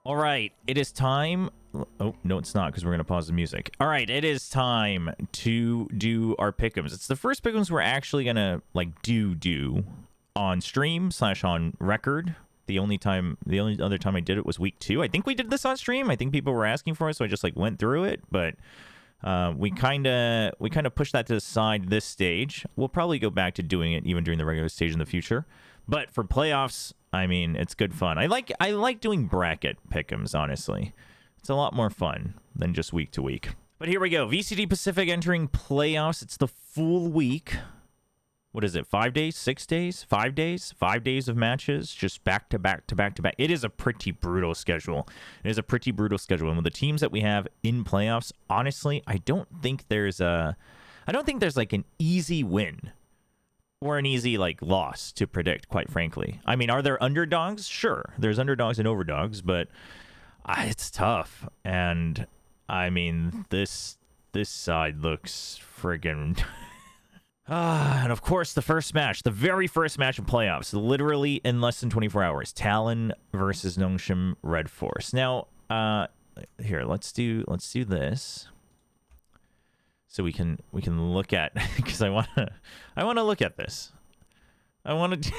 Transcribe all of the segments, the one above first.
All right, it is time. Oh, no, it's not, because we're going to pause the music. All right, it is time to do our pickems. It's the first pickems we're actually going to, like, do on stream / on record. The only other time I did it was week 2. I think we did this on stream. I think people were asking for it, so I just, like, went through it. But we kind of pushed that to the side this stage. We'll probably go back to doing it even during the regular stage in the future. But for playoffs, I mean, it's good fun. I like doing bracket pickems, honestly. It's a lot more fun than just week to week. But here we go. VCT Pacific entering playoffs. It's the full week. What is it? 5 days? 6 days? 5 days? 5 days of matches, just back to back to back to back. It is a pretty brutal schedule. It is a pretty brutal schedule. And with the teams that we have in playoffs, honestly, I don't think there's like an easy win or an easy like loss to predict, quite frankly. I mean, are there underdogs? Sure, there's underdogs and overdogs, but it's tough. And I mean, this side looks friggin' and of course, the first match, the very first match of playoffs, literally in less than 24 hours, Talon versus Nongshim Red Force. Now, here, let's do this, so we can look at, because I want to look at this. I want to.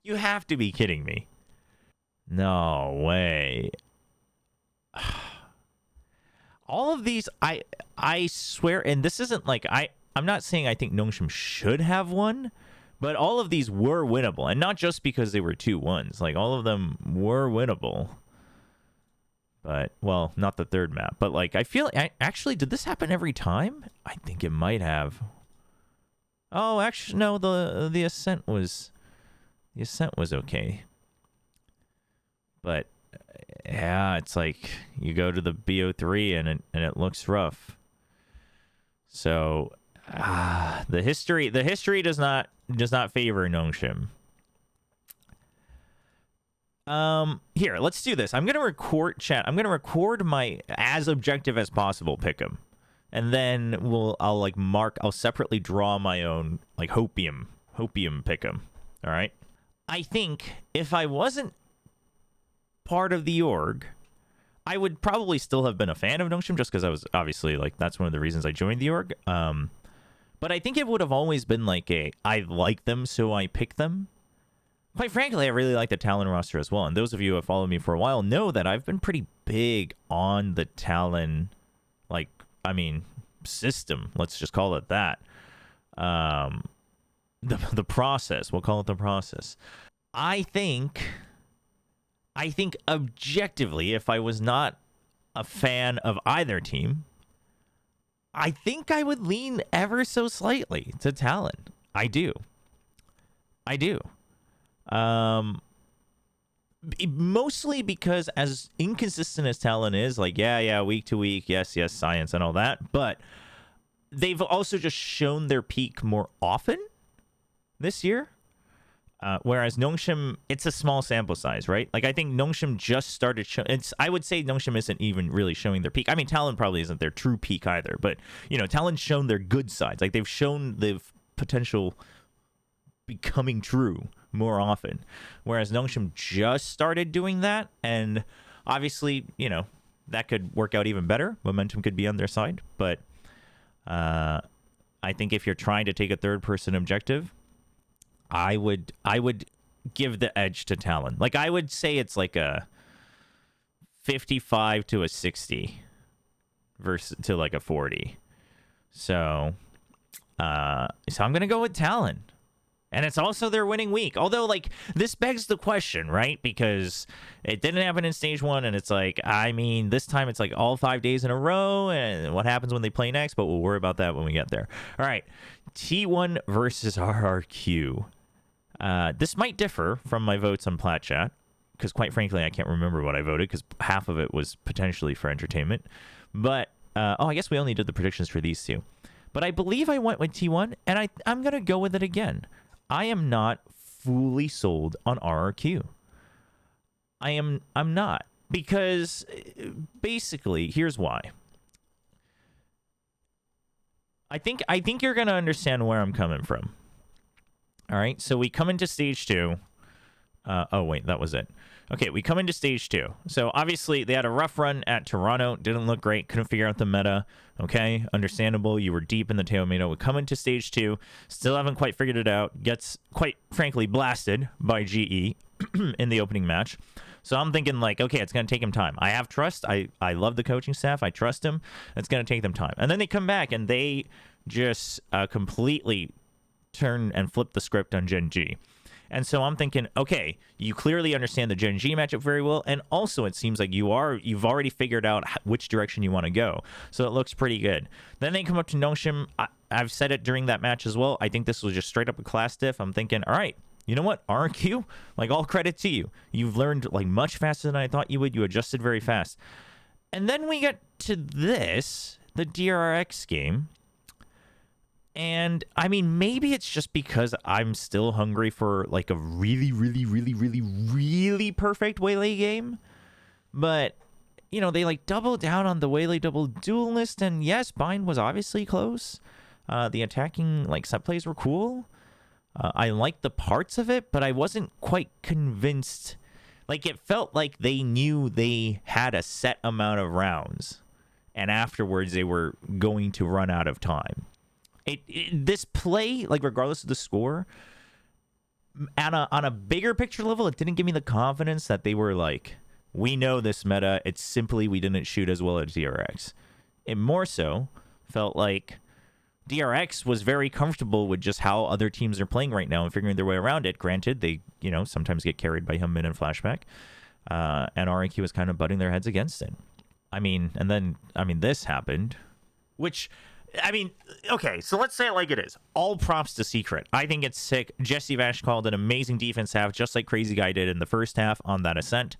You have to be kidding me. No way. All of these, I swear, and this isn't like, I'm not saying I think Nongshim should have won, but all of these were winnable. And not just because they were 2-1s. Like, all of them were winnable. But, well, not the third map. But, like, I feel, actually, did this happen every time? I think it might have. Oh, actually, no, the Ascent was okay. But yeah, it's like you go to the BO3 and it looks rough. So the history does not favor Nongshim. Here, let's do this. I'm gonna record chat. I'm gonna record my as objective as possible Pickem, and then I'll separately draw my own like Hopium Pickem. All right. I think if I wasn't part of the org, I would probably still have been a fan of Nongshim, just because I was obviously like, that's one of the reasons I joined the org. But I think it would have always been like I like them, so I pick them. Quite frankly, I really like the Talon roster as well. And those of you who have followed me for a while know that I've been pretty big on the Talon, system. Let's just call it that. The process. We'll call it the process. I think objectively, if I was not a fan of either team, I think I would lean ever so slightly to Talon. I do. Mostly because as inconsistent as Talon is, like, yeah, week to week, yes, science and all that, but they've also just shown their peak more often this year. Whereas Nongshim, it's a small sample size, right? Like, I think Nongshim just started showing. I would say Nongshim isn't even really showing their peak. I mean, Talon probably isn't their true peak either, but, Talon's shown their good sides. Like, they've shown the potential becoming true more often. Whereas Nongshim just started doing that, and obviously, that could work out even better. Momentum could be on their side, but I think if you're trying to take a third-person objective, I would give the edge to Talon. Like, I would say it's like a 55 to a 60 versus to like a 40. So I'm gonna go with Talon. And it's also their winning week. Although, like, this begs the question, right? Because it didn't happen in stage 1, and it's like, I mean, this time it's like all 5 days in a row, and what happens when they play next? But we'll worry about that when we get there. All right, T1 versus RRQ. This might differ from my votes on Plat Chat, because quite frankly, I can't remember what I voted, because half of it was potentially for entertainment. But, I guess we only did the predictions for these two. But I believe I went with T1, and I'm going to go with it again. I am not fully sold on RRQ. I'm not, because basically, here's why. I think you're going to understand where I'm coming from. All right, so we come into stage 2, Oh, wait, that was it. Okay, we come into stage 2. So obviously they had a rough run at Toronto. Didn't look great. Couldn't figure out the meta. Okay, understandable. You were deep in the tail meta. We come into stage 2. Still haven't quite figured it out. Gets, quite frankly, blasted by GE in the opening match. So I'm thinking, like, okay, it's going to take him time. I have trust. I love the coaching staff. I trust him. It's going to take them time. And then they come back, and they just completely turn and flip the script on Gen G. And so I'm thinking, okay, you clearly understand the Gen G matchup very well, and also it seems like you've already figured out which direction you want to go. So it looks pretty good. Then they come up to Noshim. I've said it during that match as well. I think this was just straight up a class diff. I'm thinking, all right, you know what, RQ, like, all credit to you. You've learned, like, much faster than I thought you would. You adjusted very fast. And then we get to this, the DRX game. And, I mean, maybe it's just because I'm still hungry for, like, a really, really, really, really, really perfect Waylay game. But, you know, they, like, double down on the Waylay double duelist. And, yes, Bind was obviously close. The attacking, like, set plays were cool. I liked the parts of it, but I wasn't quite convinced. Like, it felt like they knew they had a set amount of rounds. And afterwards, they were going to run out of time. This play, like, regardless of the score, on a bigger picture level, it didn't give me the confidence that they were like, we know this meta, it's simply we didn't shoot as well as DRX. It more so felt like DRX was very comfortable with just how other teams are playing right now and figuring their way around it. Granted, they, you know, sometimes get carried by Hyunmin and Flashback, and RNQ was kind of butting their heads against it. I mean, and then, I mean, this happened, which... I mean, okay, so let's say it like it is. All props to Secret. I think it's sick. Jesse Vash called an amazing defense half, just like Crazy Guy did in the first half on that ascent.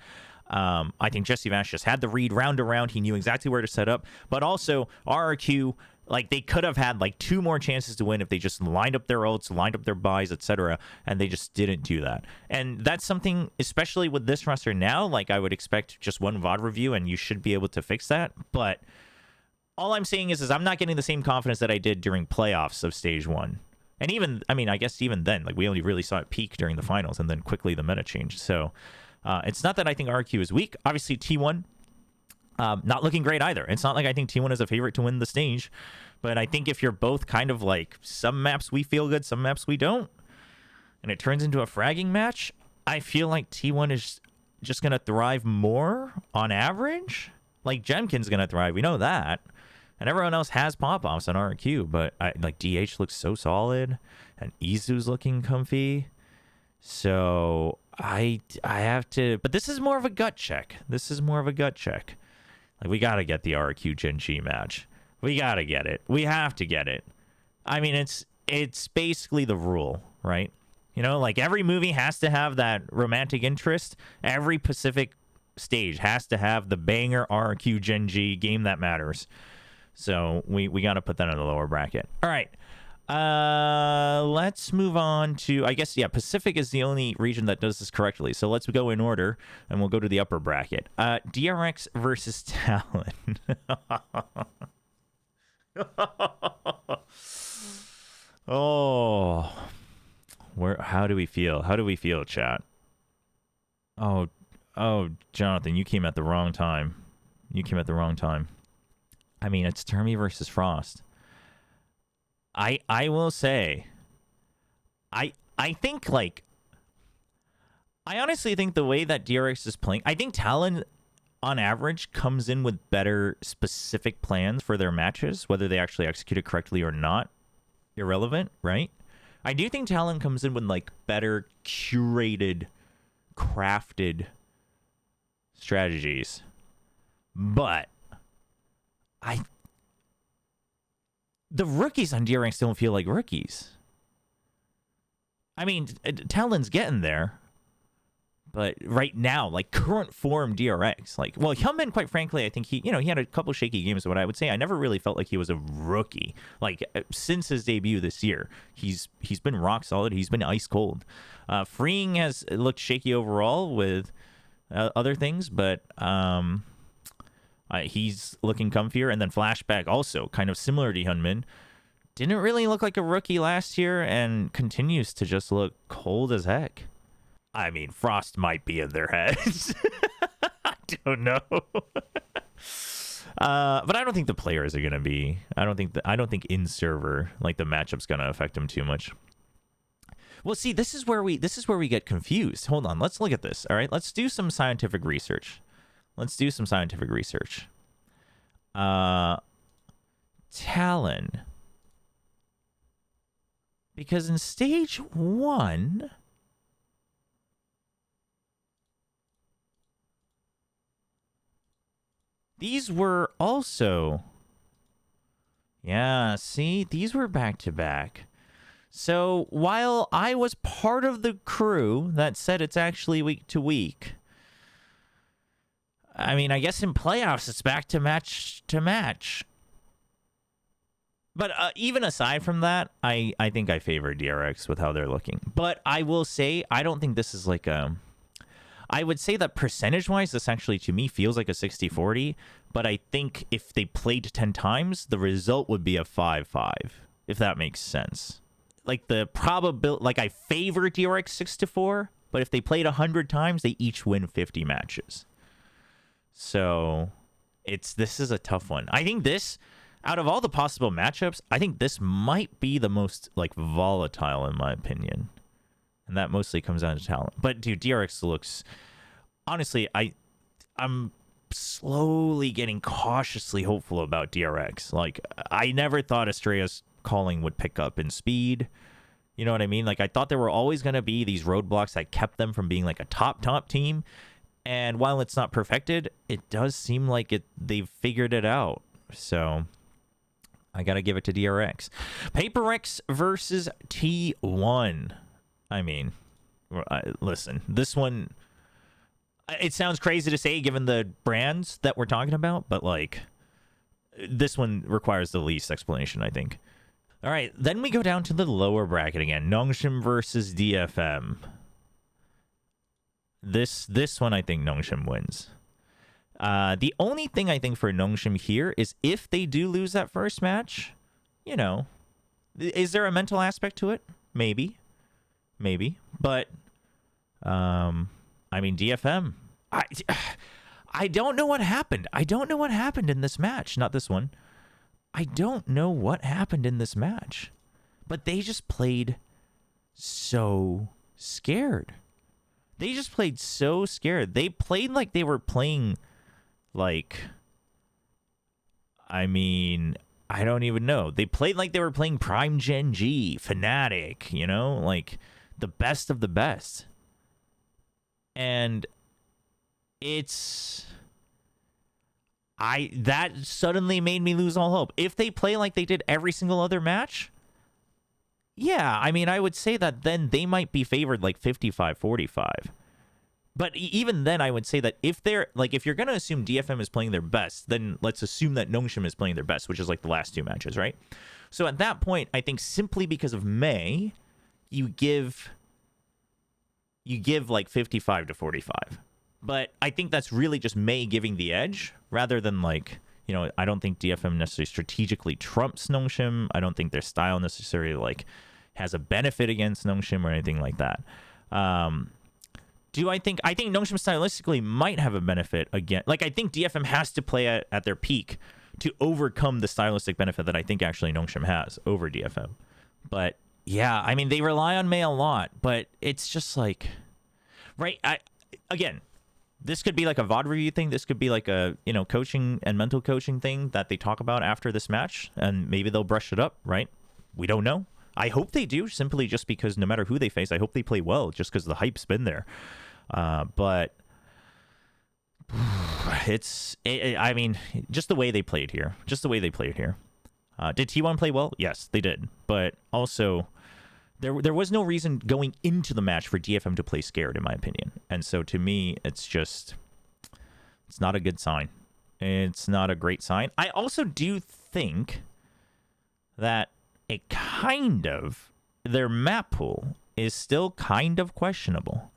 I think Jesse Vash just had the read round to round. He knew exactly where to set up. But also, RRQ, like, they could have had, like, 2 more chances to win if they just lined up their ults, lined up their buys, etc., and they just didn't do that. And that's something, especially with this roster now, like, I would expect just one VOD review, and you should be able to fix that. But... all I'm saying is I'm not getting the same confidence that I did during playoffs of stage 1. And even, I mean, I guess even then, like, we only really saw it peak during the finals, and then quickly the meta changed. So it's not that I think RQ is weak. Obviously, T1, not looking great either. It's not like I think T1 is a favorite to win the stage. But I think if you're both kind of like, some maps we feel good, some maps we don't, and it turns into a fragging match, I feel like T1 is just going to thrive more on average. Like, Jemkin's going to thrive. We know that. And everyone else has pop-offs on RQ, but like DH looks so solid, and Izu's looking comfy. So I have to, but this is more of a gut check. Like, we got to get the RQ Gen G match. We got to get it. We have to get it. I mean, it's basically the rule, right? You know, like, every movie has to have that romantic interest. Every Pacific stage has to have the banger RQ Gen G game that matters. So we got to put that in the lower bracket. All right. Let's move on to, I guess, yeah, Pacific is the only region that does this correctly. So let's go in order, and we'll go to the upper bracket. DRX versus Talon. Oh, how do we feel? How do we feel, chat? Oh, Jonathan, you came at the wrong time. I mean, it's Termi versus Frost. I will say, I think, like, I honestly think the way that DRX is playing, I think Talon, on average, comes in with better specific plans for their matches, whether they actually execute it correctly or not. Irrelevant, right? I do think Talon comes in with, like, better curated, crafted strategies. But the rookies on DRX don't feel like rookies. I mean, Talon's getting there, but right now, like, current form DRX, like, well, Hyunmin, quite frankly, I think he had a couple shaky games, but I would say I never really felt like he was a rookie. Like, since his debut this year, he's been rock solid. He's been ice cold. Freeing has looked shaky overall with other things, but he's looking comfier. And then Flashback, also kind of similar to Hyunmin, didn't really look like a rookie last year and continues to just look cold as heck. I mean, Frost might be in their heads. I don't know. But I don't think the players are gonna be. I don't think in server like the matchup's gonna affect them too much. Well, see, this is where we get confused. Hold on, let's look at this. All right, let's do some scientific research. Talon. Because in stage 1, these were also... Yeah, see? These were back-to-back. So, while I was part of the crew that said it's actually week-to-week, I mean, I guess in playoffs it's back to match. But even aside from that, I think I favor DRX with how they're looking. But I will say, I don't think this is like a... I would say that percentage-wise, this actually, to me, feels like a 60-40. But I think if they played 10 times, the result would be a 5-5, if that makes sense. Like, the probability... Like, I favor DRX 6-4, but if they played 100 times, they each win 50 matches. So, this is a tough one. I think this... Out of all the possible matchups, I think this might be the most, like, volatile, in my opinion. And that mostly comes down to talent. But, dude, DRX looks... Honestly, I'm slowly getting cautiously hopeful about DRX. Like, I never thought Estrella's calling would pick up in speed. You know what I mean? Like, I thought there were always going to be these roadblocks that kept them from being, like, a top team. And while it's not perfected, it does seem like they've figured it out. So... I gotta give it to DRX. PaperX versus T1. I mean, listen, this one, it sounds crazy to say given the brands that we're talking about, but like, this one requires the least explanation, I think. All right, then we go down to the lower bracket again. Nongshim versus DFM. This one, I think Nongshim wins. The only thing I think for Nongshim here is if they do lose that first match, you know, is there a mental aspect to it? Maybe. But, I mean, DFM, I don't know what happened. I don't know what happened in this match. Not this one. I don't know what happened in this match. But they just played so scared. They played like they were playing... Like, I mean, I don't even know. They played like they were playing Prime Gen G, Fnatic, you know? Like, the best of the best. And that suddenly made me lose all hope. If they play like they did every single other match, yeah, I mean, I would say that then they might be favored like 55-45. But even then, I would say that if you're going to assume DFM is playing their best, then let's assume that Nongshim is playing their best, which is like the last 2 matches, right? So at that point, I think simply because of May, you give like 55-45. But I think that's really just May giving the edge rather than like, you know, I don't think DFM necessarily strategically trumps Nongshim. I don't think their style necessarily like has a benefit against Nongshim or anything like that. I think Nongshim stylistically might have a benefit again. Like, I think DFM has to play at their peak to overcome the stylistic benefit that I think actually Nongshim has over DFM. But yeah, I mean, they rely on May a lot, but it's just like, right? Again, this could be like a VOD review thing. This could be like a, you know, coaching and mental coaching thing that they talk about after this match, and maybe they'll brush it up, right? We don't know. I hope they do, simply just because no matter who they face, I hope they play well, just because the hype's been there. But I mean, just the way they played here. Did T1 play well? Yes, they did. But also, there was no reason going into the match for DFM to play scared, in my opinion. And so to me, it's not a good sign. It's not a great sign. I also do think that their map pool is still kind of questionable.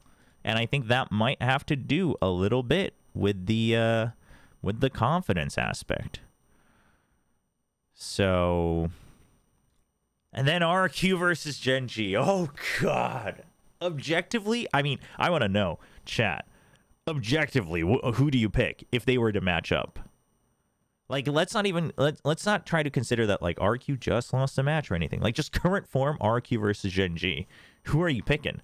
And I think that might have to do a little bit with the confidence aspect. So, and then RQ versus Gen G. Oh God, Objectively, I mean, I want to know, chat. Objectively, who do you pick if they were to match up? Like, let's not try to consider that like RQ just lost a match or anything. Like, just current form, RQ versus Gen G. Who are you picking?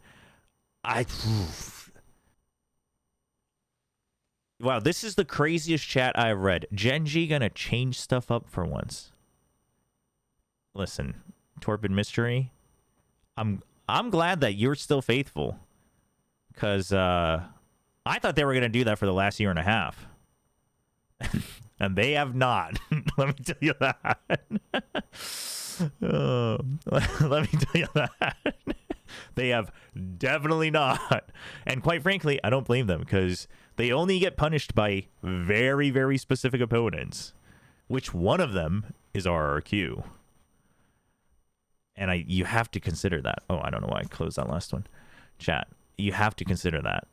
Wow, this is the craziest chat I've read. Gen G gonna change stuff up for once. Listen, Torpid Mystery, I'm glad that you're still faithful, because I thought they were gonna do that for the last year and a half. And they have not. Let me tell you that. Let me tell you that. They have definitely not. And quite frankly, I don't blame them, because they only get punished by very, very specific opponents, which one of them is RRQ. And you have to consider that. Oh, I don't know why I closed that last one. Chat, you have to consider that.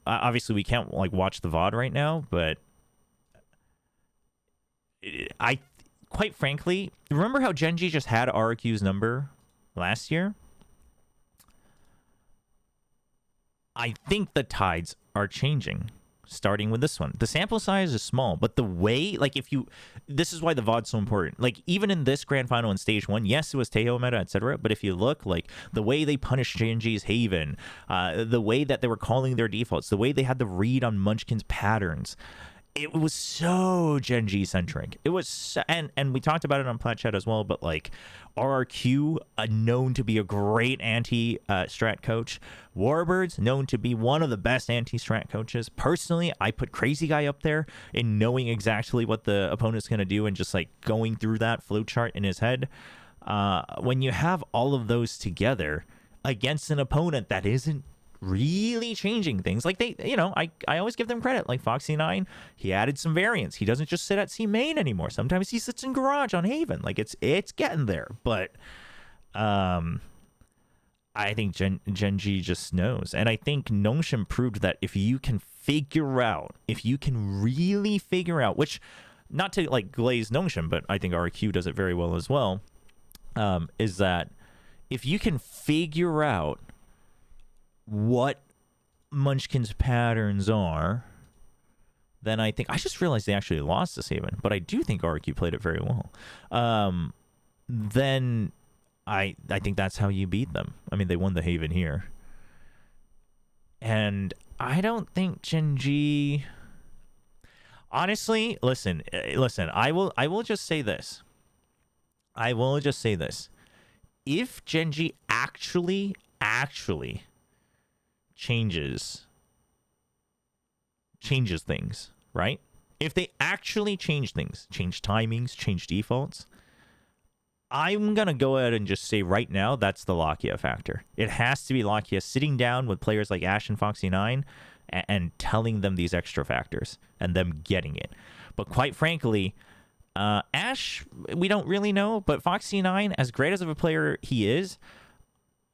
Obviously, we can't like watch the VOD right now, but quite frankly, remember how Gen G just had RQ's number last year? I think the tides are changing, starting with this one. The sample size is small, but the way, like, this is why the VOD's so important. Like, even in this grand final in stage 1, yes, it was Tejo meta, etc. But if you look, like, the way they punished Gen G's Haven, the way that they were calling their defaults, the way they had the read on Munchkin's patterns, it was so Gen G centric. It was, and we talked about it on Plat Chat as well, but like RRQ, known to be a great anti-strat coach. Warbirds, known to be one of the best anti-strat coaches. Personally, I put Crazy Guy up there in knowing exactly what the opponent's going to do and just like going through that flowchart in his head. When you have all of those together against an opponent that isn't really changing things, like they, I always give them credit. Like Foxy9, he added some variants. He doesn't just sit at C main anymore. Sometimes he sits in garage on Haven. Like it's getting there. But I think Gen G just knows, and I think Nongshim proved that if you can really figure out, which, not to like glaze Nongshim, but I think RQ does it very well as well, is that if you can figure out what Munchkin's patterns are, then I think, I just realized they actually lost this Haven, but I do think RQ played it very well. Then I think that's how you beat them. I mean, they won the Haven here. And I don't think Gen G, honestly, listen, I will just say this. If Gen G actually changes things, right? If they actually change things, change timings, change defaults, I'm going to go ahead and just say right now, that's the Lakia factor. It has to be Lakia sitting down with players like Ash and Foxy9 and telling them these extra factors and them getting it. But quite frankly, Ash, we don't really know, but Foxy9, as great as of a player he is,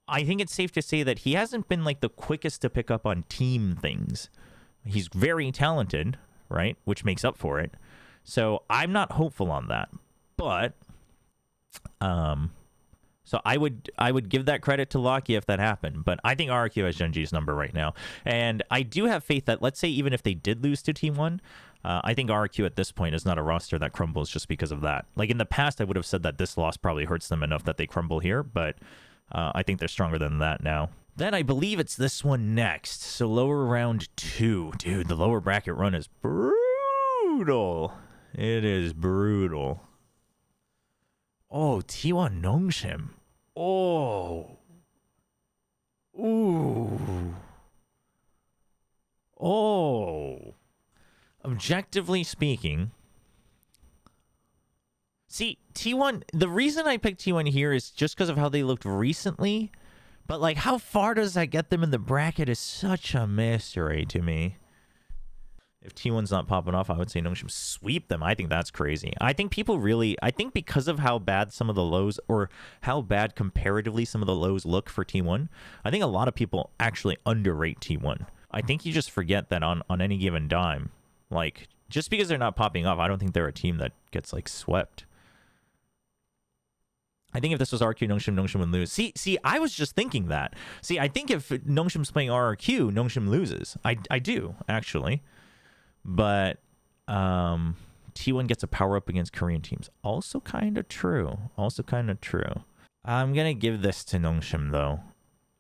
I think it's safe to say that he hasn't been like the quickest to pick up on team things. He's very talented, right? Which makes up for it. So I'm not hopeful on that. But so I would give that credit to Lakia if that happened. But I think RQ has Gen G's number right now. And I do have faith that, let's say even if they did lose to Team 1, I think RQ at this point is not a roster that crumbles just because of that. Like in the past, I would have said that this loss probably hurts them enough that they crumble here, but I think they're stronger than that now. Then I believe it's this one next. So lower round 2. Dude, the lower bracket run is brutal. It is brutal. Oh, T1 Nongshim. Oh. Ooh. Oh. Objectively speaking, see, T1, the reason I picked T1 here is just because of how they looked recently, but like how far does that get them in the bracket is such a mystery to me. If T1's not popping off, I would say Nongshim sweep them. I think that's crazy. I think people really, I think because of how bad some of the lows, or how bad comparatively some of the lows look for T1, I think a lot of people actually underrate T1. I think you just forget that on any given dime, like, just because they're not popping off, I don't think they're a team that gets, like, swept. I think if this was RRQ, Nongshim would lose. See, I was just thinking that. See, I think if Nongshim's playing RRQ, Nongshim loses. I do, actually. But T1 gets a power up against Korean teams. Also kind of true. I'm going to give this to Nongshim, though.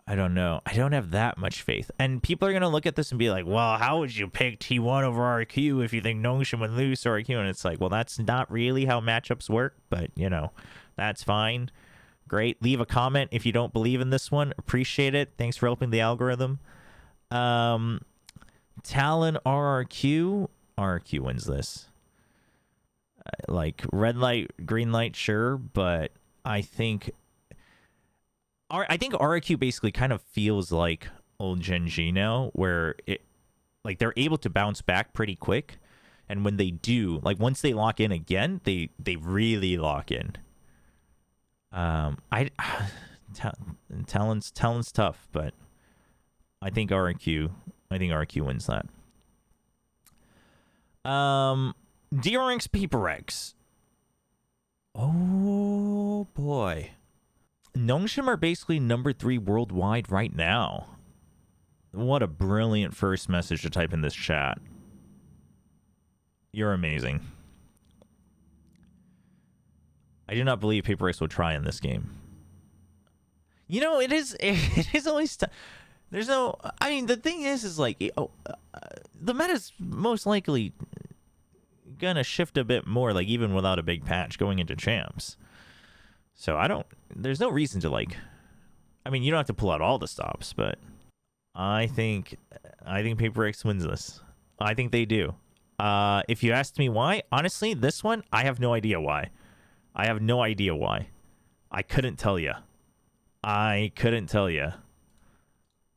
I don't know. I don't have that much faith. And people are going to look at this and be like, well, how would you pick T1 over RRQ if you think Nongshim would lose to RRQ? And it's like, well, that's not really how matchups work, but, you know, that's fine. Great. Leave a comment if you don't believe in this one. Appreciate it. Thanks for helping the algorithm. Talon RRQ. RRQ wins this. Like, red light, green light, sure, but I think RRQ basically kind of feels like old Gen G now, where they're able to bounce back pretty quick, and when they do, like once they lock in again, they really lock in. Talon's tough, but I think RRQ wins that. DRX PaperX. Oh boy. Nongshim are basically number 3 worldwide right now. What a brilliant first message to type in this chat. You're amazing. I do not believe PaperX will try in this game. You know, it is always... There's no... I mean, the thing is like... the meta's most likely gonna shift a bit more, like, even without a big patch going into champs. So there's no reason to, like... I mean, you don't have to pull out all the stops, but... I think PaperX wins this. I think they do. If you asked me why, honestly, this one, I have no idea why. I couldn't tell you.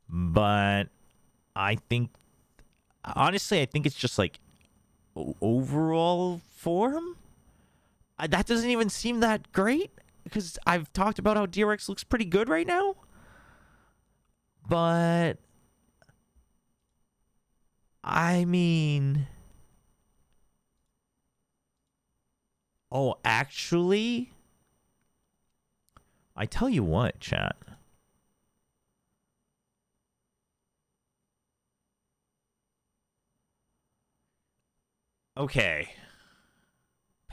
But I think... Honestly, I think it's just, like, overall form? That doesn't even seem that great, because I've talked about how DRX looks pretty good right now. But... I mean... Oh, actually... I tell you what, chat. Okay.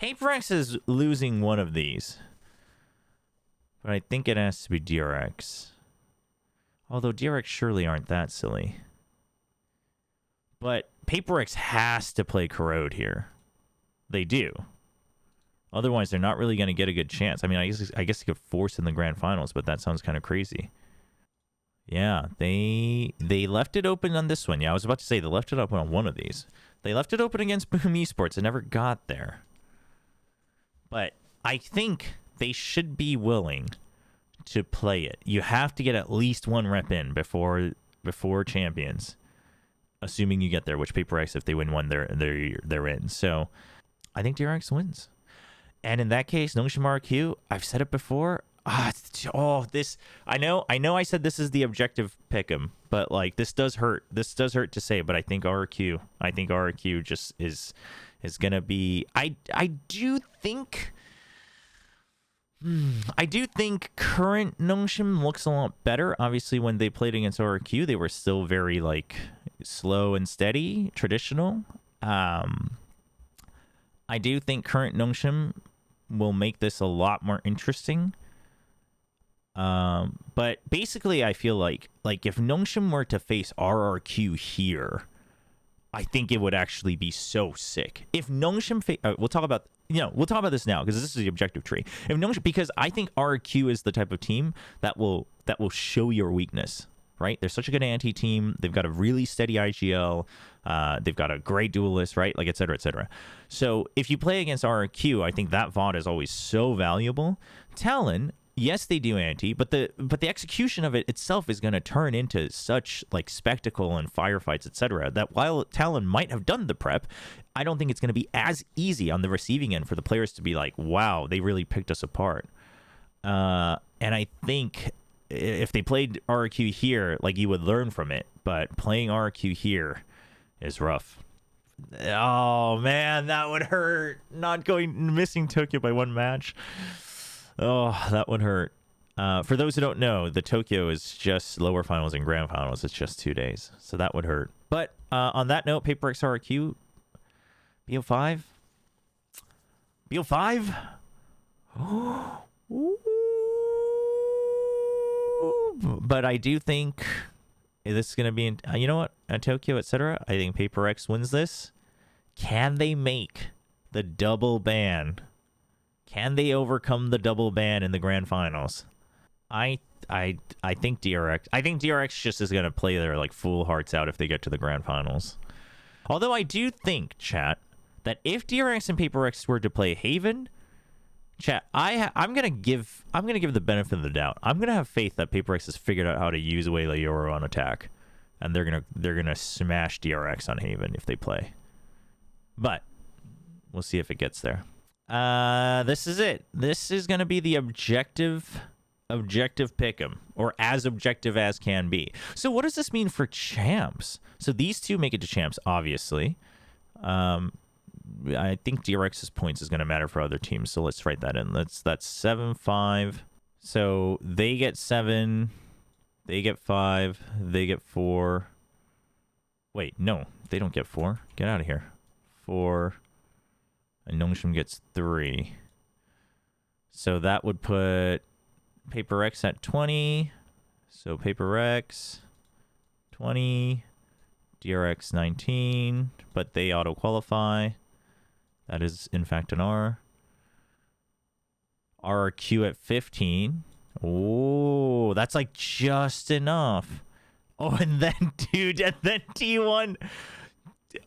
PaperX is losing one of these. But I think it has to be DRX. Although DRX surely aren't that silly. But PaperX has to play Corrode here. They do. Otherwise, they're not really going to get a good chance. I mean, I guess they could force in the grand finals, but that sounds kind of crazy. Yeah, they left it open on this one. Yeah, I was about to say they left it open on one of these. They left it open against Boom Esports. It never got there. But I think they should be willing to play it. You have to get at least one rep in before champions, assuming you get there. Which PaperX, if they win one, they're in. So I think DRX wins. And in that case, Nongshim RQ, I've said it before. This I know I said this is the objective Pickem, but like this does hurt. This does hurt to say, but I think RQ just is gonna be. I do think current Nongshim looks a lot better. Obviously, when they played against RQ, they were still very like slow and steady, traditional. I do think current Nongshim will make this a lot more interesting. But basically, I feel like if Nongshim were to face RRQ here, I think it would actually be so sick. If Nongshim, we'll talk about this now because this is the objective tree. If Nongshim, because I think RRQ is the type of team that will show your weakness. Right? They're such a good anti-team. They've got a really steady IGL. They've got a great duelist, right? Like, et cetera, et cetera. So if you play against RRQ, I think that VOD is always so valuable. Talon, yes, they do anti, but the execution of it itself is going to turn into such like spectacle and firefights, et cetera, that while Talon might have done the prep, I don't think it's going to be as easy on the receiving end for the players to be like, wow, they really picked us apart. And I think if they played RQ here, like, you would learn from it, but playing RQ here is rough. Oh man, that would hurt. Missing Tokyo by one match. Oh, that would hurt. For those who don't know, the Tokyo is just lower finals and grand finals. It's just 2 days, so that would hurt. But on that note, Paper X RRQ, BO5, BO5. But I do think this is going to be in, you know what, Tokyo, etc. I think Paper X wins this. Can they make the double ban? Can they overcome the double ban in the grand finals? I think DRX. I think DRX just is going to play their like full hearts out if they get to the grand finals. Although I do think, chat, that if DRX and Paper X were to play Haven, chat, I'm gonna give the benefit of the doubt. I'm gonna have faith that Paper X has figured out how to use Wayla Yoro on attack, and they're gonna smash DRX on Haven if they play. But we'll see if it gets there. This is it. This is gonna be the objective Pickem, or as objective as can be. So what does this mean for champs? So these two make it to champs, obviously. I think DRX's points is going to matter for other teams, so let's write that in. That's 7-5. So they get 7, they get 5, they get 4. Wait, no, they don't get 4. Get out of here. 4, and Nongshim gets 3. So that would put Paper X at 20. So Paper X 20, DRX 19, but they auto qualify. That is, in fact, an R. RRQ at 15. Oh, that's like just enough. Oh, and then, dude, and then T1.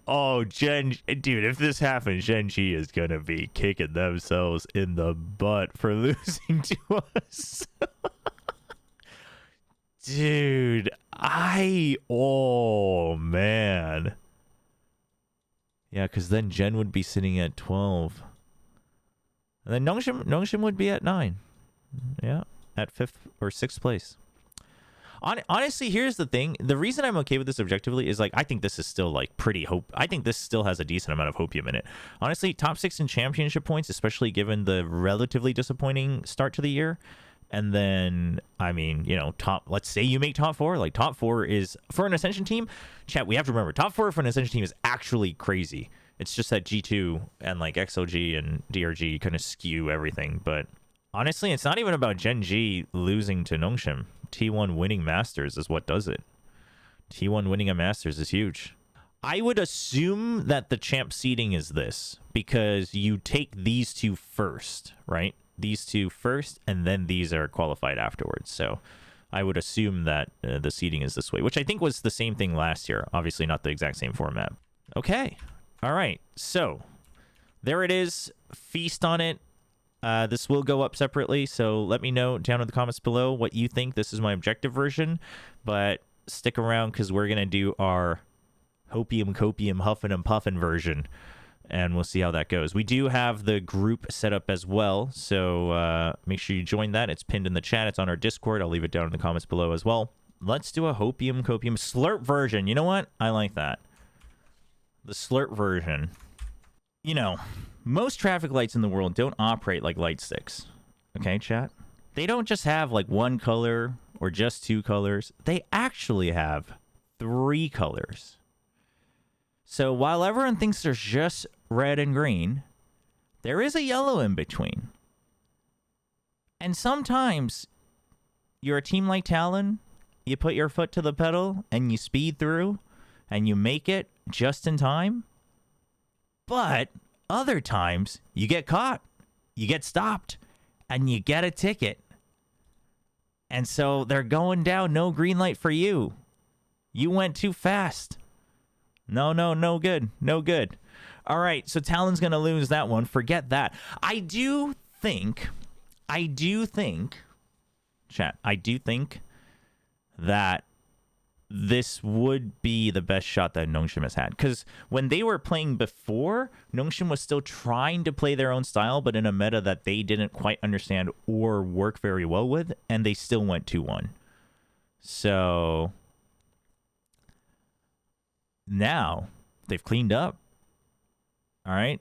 Oh, dude, if this happens, Gen G is going to be kicking themselves in the butt for losing to us. Dude, oh, man. Yeah, because then Jen would be sitting at 12. And then Nongshim would be at 9. Yeah, at 5th or 6th place. Honestly, here's the thing. The reason I'm okay with this objectively is, like, I think this is still, like, pretty hope. I think this still has a decent amount of hopium in it. Honestly, top 6 in championship points, especially given the relatively disappointing start to the year. And then, I mean, you know, let's say you make top 4. Like, top 4 is, for an Ascension team, chat, we have to remember, top 4 for an Ascension team is actually crazy. It's just that G2 and, like, XOG and DRG kind of skew everything. But honestly, it's not even about Gen G losing to Nongshim. T1 winning Masters is what does it. T1 winning a Masters is huge. I would assume that the champ seeding is this, because you take these two first, right? These two first, and then these are qualified afterwards. So I would assume that the seeding is this way, which I think was the same thing last year. Obviously not the exact same format. Okay. All right. So there it is. Feast on it. This will go up separately, so let me know down in the comments below what you think. This is my objective version, but stick around because we're going to do our Hopium, Copium, Huffin' and Puffin version, and we'll see how that goes. We do have the group set up as well, so make sure you join that. It's pinned in the chat. It's on our Discord. I'll leave it down in the comments below as well. Let's do a Hopium, Copium, SLURP version. You know what? I like that. The SLURP version. You know, most traffic lights in the world don't operate like light sticks. Okay, chat? They don't just have like one color or just 2 colors. They actually have 3 colors. So while everyone thinks there's just red and green, there is a yellow in between. And sometimes you're a team like Talon, you put your foot to the pedal and you speed through and you make it just in time. But other times you get caught, you get stopped, and you get a ticket. And so they're going down, no green light for you. You went too fast. No good. No good. All right, so Talon's going to lose that one. Forget that. I do think, chat, I do think that this would be the best shot that Nongshim has had. Because when they were playing before, Nongshim was still trying to play their own style, but in a meta that they didn't quite understand or work very well with, and they still went 2-1. So now they've cleaned up. All right.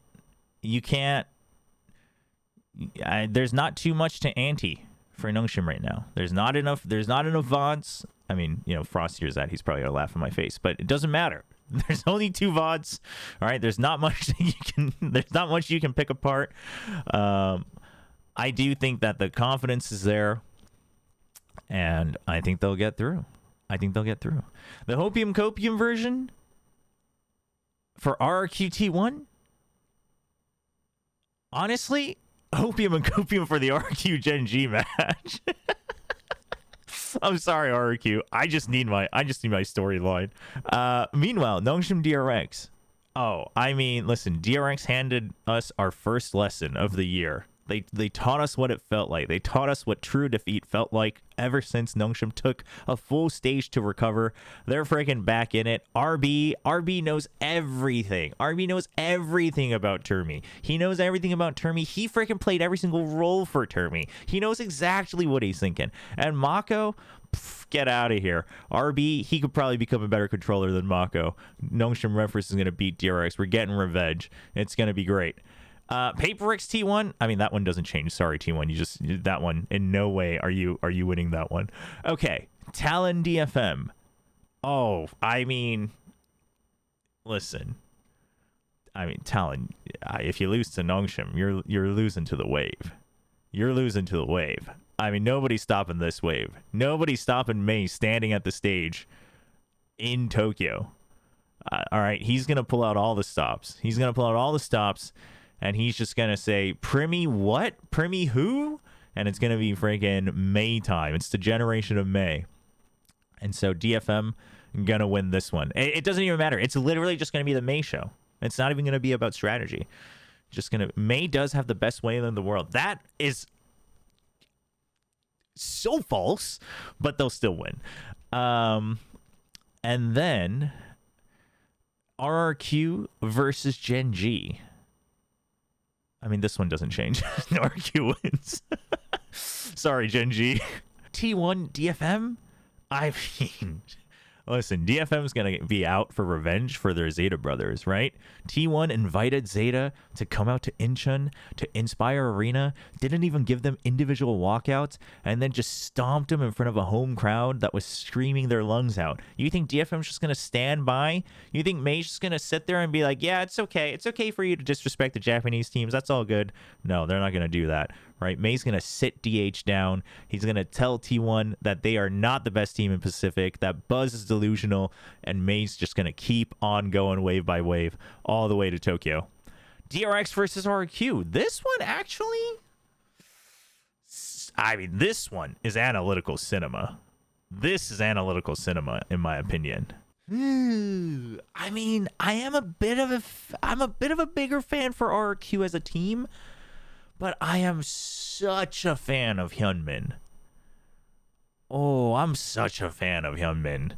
You can't there's not too much to ante for Nongshim right now. There's not enough VODs. I mean, you know, Frostier's that he's probably gonna laugh in my face, but it doesn't matter. There's only 2 VODs. All right, there's not much that you can pick apart. I do think that the confidence is there, and I think they'll get through. The Hopium Copium version for RRQT1, honestly, Hopium and Copium for the RQ Gen G match. I'm sorry, RQ. I just need my storyline. Meanwhile, Nongshim DRX. Oh, I mean, listen, DRX handed us our first lesson of the year. They taught us what it felt like. They taught us what true defeat felt like ever since Nongshim took a full stage to recover. They're freaking back in it. RB knows everything. RB knows everything about Termi. He knows everything about Termi. He freaking played every single role for Termi. He knows exactly what he's thinking. And Mako, get out of here. RB, he could probably become a better controller than Mako. Nongshim Reference is going to beat DRX. We're getting revenge. It's going to be great. PaperX T1, I mean, that one doesn't change. Sorry, T1, that one, in no way are you winning that one. Okay, Talon DFM. Oh, I mean, listen. I mean, Talon, if you lose to Nongshim, you're losing to the wave. You're losing to the wave. I mean, nobody's stopping this wave. Nobody's stopping May standing at the stage in Tokyo. All right, he's going to pull out all the stops. And he's just going to say, Primi what? Primi who? And it's going to be freaking May time. It's the generation of May. And so DFM going to win this one. It doesn't even matter. It's literally just going to be the May show. It's not even going to be about strategy. May does have the best wave in the world. That is so false, but they'll still win. And then RRQ versus Gen G. I mean, this one doesn't change. RQ wins. Sorry, Gen G. T1 DFM? I mean, listen, DFM's going to be out for revenge for their Zeta brothers, right? T1 invited Zeta to come out to Incheon, to Inspire Arena, didn't even give them individual walkouts, and then just stomped them in front of a home crowd that was screaming their lungs out. You think DFM's just going to stand by? You think May's just going to sit there and be like, yeah, it's okay. It's okay for you to disrespect the Japanese teams. That's all good. No, they're not going to do that. Right, May's going to sit DH down. He's going to tell T1 that they are not the best team in Pacific, that Buzz is delusional, and May's just going to keep on going wave by wave all the way to Tokyo. DRX versus RQ. This one actually, I mean, this one is analytical cinema. This is analytical cinema, in my opinion. I mean, I'm a bit of a bigger fan for RQ as a team. But I am such a fan of Hyunmin. Oh, I'm such a fan of Hyunmin.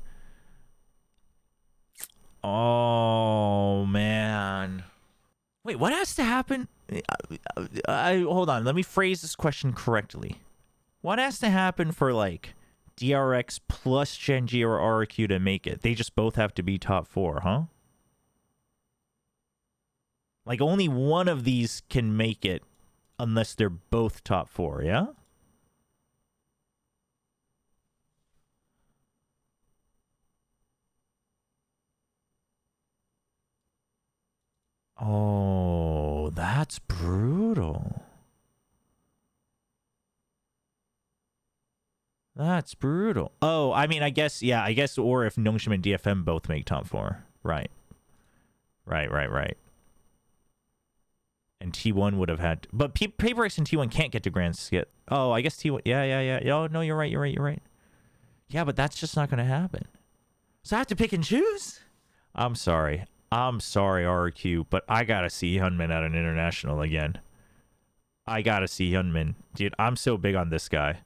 Oh, man. Wait, what has to happen? Hold on. Let me phrase this question correctly. What has to happen for, like, DRX plus Gen G or RQ to make it? They just both have to be top 4, huh? Like, only one of these can make it. Unless they're both top 4, yeah? Oh, that's brutal. That's brutal. Oh, I mean, I guess, or if Nongshim and DFM both make top 4. Right. Right. And T1 would have had, but PaperX and T1 can't get to Grand Skit. Oh, I guess T1. Yeah. Oh, no, you're right. Yeah, but that's just not going to happen. So I have to pick and choose. I'm sorry, RQ, but I gotta see Hyunmin at an international again. I gotta see Hyunmin, dude. I'm so big on this guy.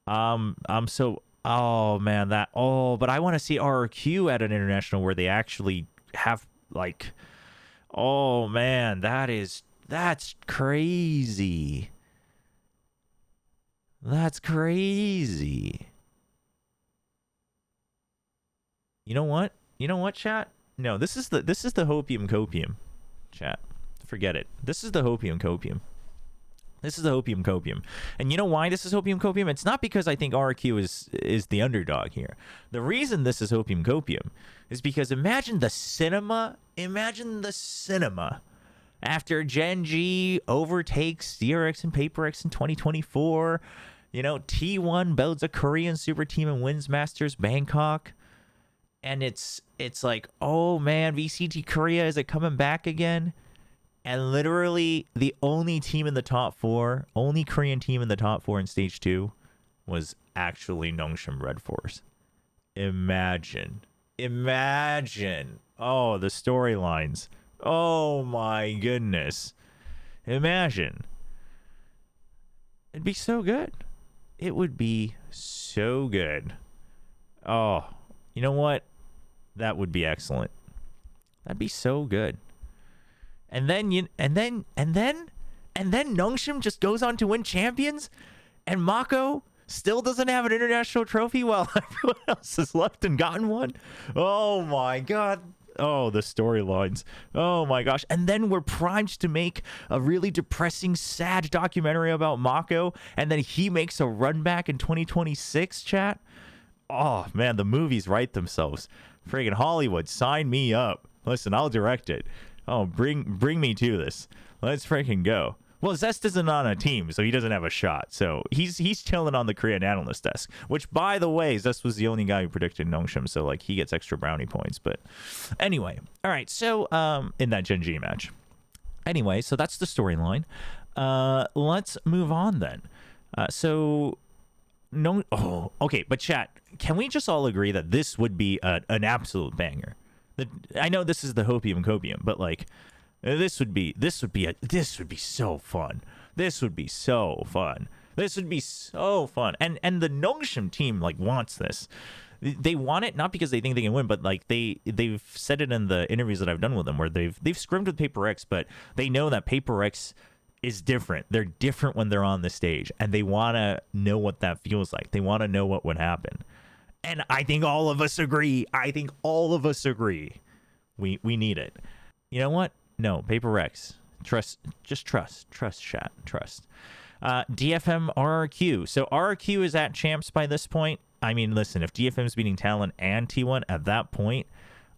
I'm so. Oh man, but I want to see RQ at an international where they actually have like. Oh man, that's crazy. That's crazy. You know what? Chat? No, this is the Hopium Copium, chat. Forget it. This is the Hopium Copium. This is the Hopium Copium. And you know why this is Hopium Copium? It's not because I think RQ is the underdog here. The reason this is Hopium Copium is because imagine the cinema. Imagine the cinema after Gen G overtakes DRX and PaperX in 2024. You know, T1 builds a Korean super team and wins Masters Bangkok. And it's like, oh man, VCT Korea, is it coming back again? And literally the only team in the top 4, only Korean team in the top 4 in stage 2 was actually Nongshim Red Force. Imagine. Oh, the storylines. Oh my goodness. Imagine. It'd be so good. It would be so good. Oh, you know what? That would be excellent. That'd be so good. And then Nongshim just goes on to win champions, and Mako still doesn't have an international trophy while everyone else has left and gotten one. Oh my god. Oh, the storylines. Oh my gosh. And then we're primed to make a really depressing, sad documentary about Mako, and then he makes a run back in 2026, chat. Oh man, the movies write themselves. Friggin' Hollywood, sign me up. Listen, I'll direct it. Oh, bring me to this. Let's freaking go. Well, Zest isn't on a team, so he doesn't have a shot. So he's chilling on the Korean analyst desk. Which, by the way, Zest was the only guy who predicted Nongshim, so like he gets extra brownie points. But anyway, all right. So in that Gen G match. Anyway, so that's the storyline. Let's move on then. Okay. But chat, can we just all agree that this would be an absolute banger? I know this is the Hopium Copium, but like this would be so fun. This would be so fun. And the Nongshim team like wants this. They want it not because they think they can win, but like they've said it in the interviews that I've done with them where they've scrimmed with PaperX, but they know that PaperX is different. They're different when they're on the stage, and they want to know what that feels like. They want to know what would happen. And I think all of us agree. We need it. You know what? No, PaperX. Trust, chat, trust. DFM RRQ. So RRQ is at champs by this point. I mean, listen, if DFM's beating Talon and T1 at that point,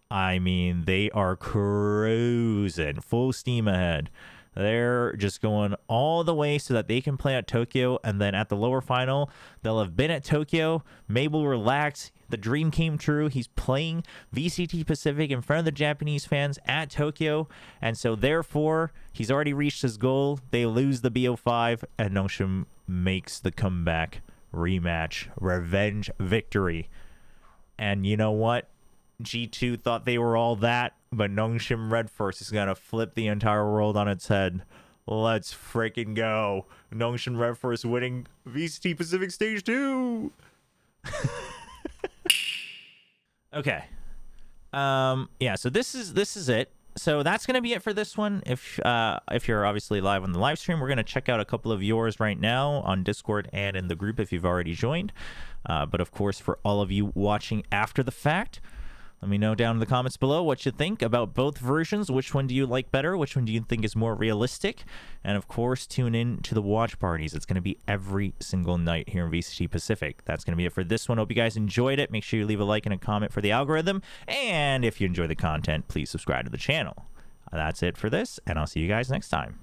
I mean, they are cruising, full steam ahead. They're just going all the way so that they can play at Tokyo, and then at the lower final, they'll have been at Tokyo. Mabel relax. The dream came true. He's playing VCT Pacific in front of the Japanese fans at Tokyo, and so therefore, he's already reached his goal. They lose the BO5, and Nongshim makes the comeback, rematch, revenge victory. And you know what? G2 thought they were all that, but Nongshim Red Force is going to flip the entire world on its head. Let's freaking go. Nongshim Red Force winning VCT Pacific Stage 2. Okay. Yeah, so this is it. So that's going to be it for this one. If you're obviously live on the live stream, we're going to check out a couple of yours right now on Discord and in the group if you've already joined. But of course, for all of you watching after the fact, let me know down in the comments below what you think about both versions. Which one do you like better? Which one do you think is more realistic? And of course, tune in to the watch parties. It's going to be every single night here in VCT Pacific. That's going to be it for this one. Hope you guys enjoyed it. Make sure you leave a like and a comment for the algorithm. And if you enjoy the content, please subscribe to the channel. That's it for this, and I'll see you guys next time.